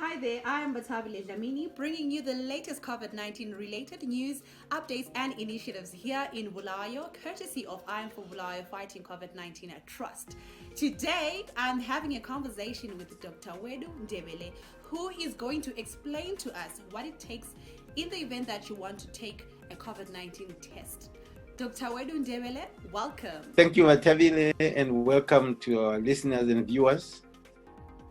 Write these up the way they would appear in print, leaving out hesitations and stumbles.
Hi there, I am Batabile Dlamini, bringing you the latest COVID-19 related news, updates, and initiatives here in Bulawayo, courtesy of I Am for Bulawayo Fighting COVID-19 Trust. Today, I'm having a conversation with Dr. Wedu Ndebele, who is going to explain to us what it takes in the event that you want to take a COVID-19 test. Dr. Wedu Ndebele, welcome. Thank you, Batabile, and welcome to our listeners and viewers.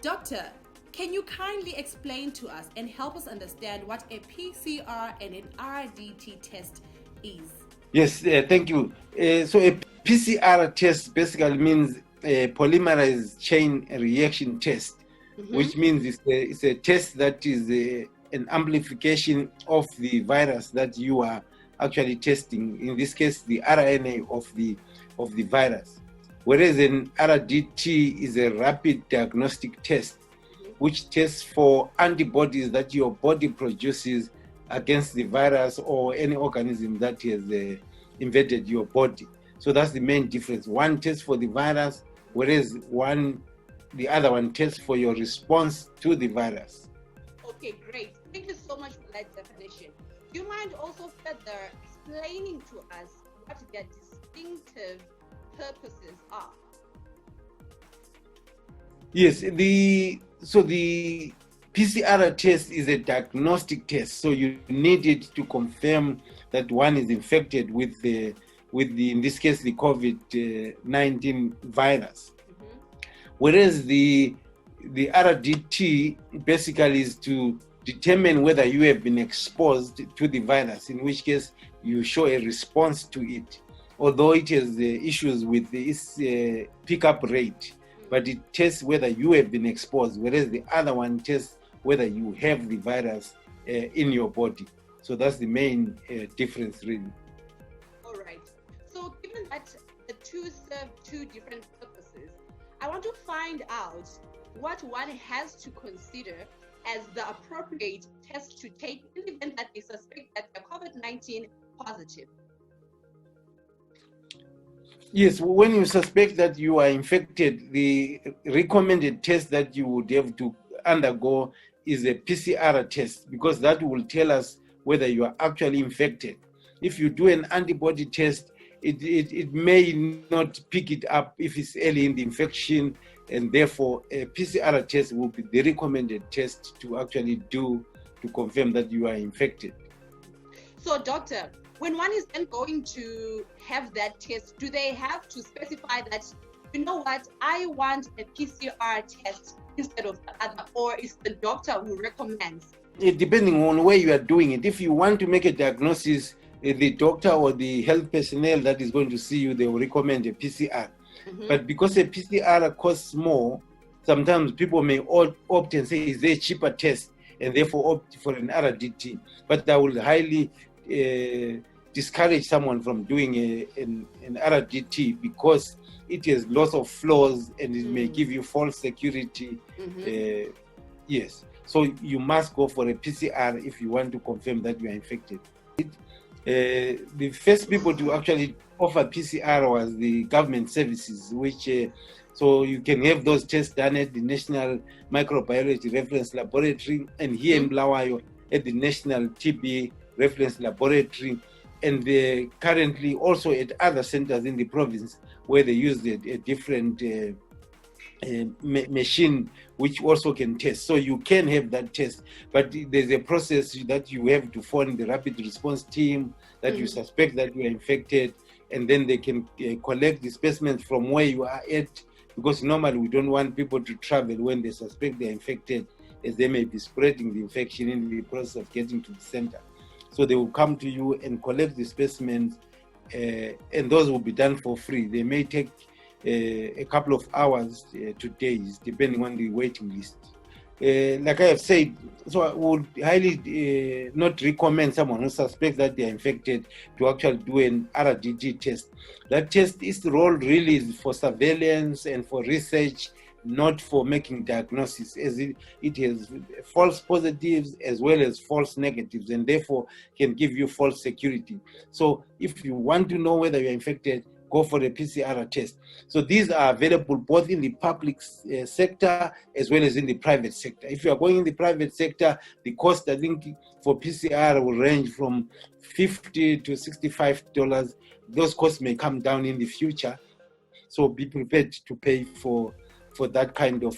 Doctor, can you kindly explain to us and help us understand what a PCR and an RDT test is? Yes, thank you. So a PCR test basically means a polymerase chain reaction test, which means it's a test that is an amplification of the virus that you are actually testing. In this case, the RNA of the virus. Whereas an RDT is a rapid diagnostic test, which tests for antibodies that your body produces against the virus or any organism that has invaded your body. So that's the main difference. One tests for the virus, whereas the other one tests for your response to the virus. Okay, great. Thank you so much for that definition. Do you mind also further explaining to us what their distinctive purposes are? Yes, the PCR test is a diagnostic test, so you need it to confirm that one is infected with the in this case the COVID-19 virus. Whereas the RDT basically is to determine whether you have been exposed to the virus, in which case you show a response to it, although it has issues with its pickup rate. But it tests whether you have been exposed, whereas the other one tests whether you have the virus in your body. So that's the main difference, really. All right. So given that the two serve two different purposes, I want to find out what one has to consider as the appropriate test to take in the event that they suspect that they're COVID-19 positive. Yes, when you suspect that you are infected, the recommended test that you would have to undergo is a PCR test, because that will tell us whether you are actually infected. If you do an antibody test, it may not pick it up if it's early in the infection, and therefore a PCR test will be the recommended test to actually do to confirm that you are infected. So, doctor, when one is then going to have that test, do they have to specify that, you know what, I want a PCR test instead of the other, or is the doctor who recommends? Depending on where you are doing it. If you want to make a diagnosis, the doctor or the health personnel that is going to see you, they will recommend a PCR. But because a PCR costs more, sometimes people may opt and say, is there a cheaper test? And therefore opt for an RDT. But I will highly discourage someone from doing an RDT, because it has lots of flaws and it may give you false security. Yes, so you must go for a PCR if you want to confirm that you are infected. The first people to actually offer PCR was the government services, which so you can have those tests done at the National Microbiology Reference Laboratory, and here in Bulawayo at the National TB Reference Laboratory, and currently also at other centers in the province where they use a different machine which also can test. So you can have that test, but there's a process that you have to phone the rapid response team that you suspect that you are infected, and then they can collect the specimens from where you are at, because normally we don't want people to travel when they suspect they are infected, as they may be spreading the infection in the process of getting to the center. So they will come to you and collect the specimens, and those will be done for free. They may take a couple of hours to days, depending on the waiting list. Like I have said, so I would highly not recommend someone who suspects that they are infected to actually do an RDT test. That test, its role really is for surveillance and for research, not for making diagnosis, as it has false positives as well as false negatives, and therefore can give you false security. So if you want to know whether you're infected, go for a PCR test. So these are available both in the public sector as well as in the private sector. If you are going in the private sector, the cost, I think, for PCR will range from $50 to $65. Those costs may come down in the future. So be prepared to pay for that kind of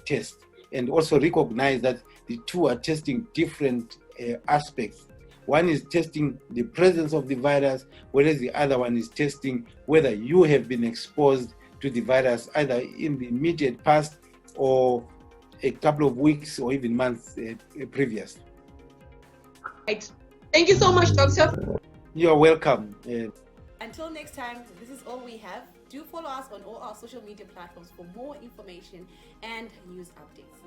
test. And also recognize that the two are testing different aspects. One is testing the presence of the virus, whereas the other one is testing whether you have been exposed to the virus either in the immediate past or a couple of weeks or even months previous. Right. Thank you so much, Doctor. You're welcome. Until next time, this is all we have. Do follow us on all our social media platforms for more information and news updates.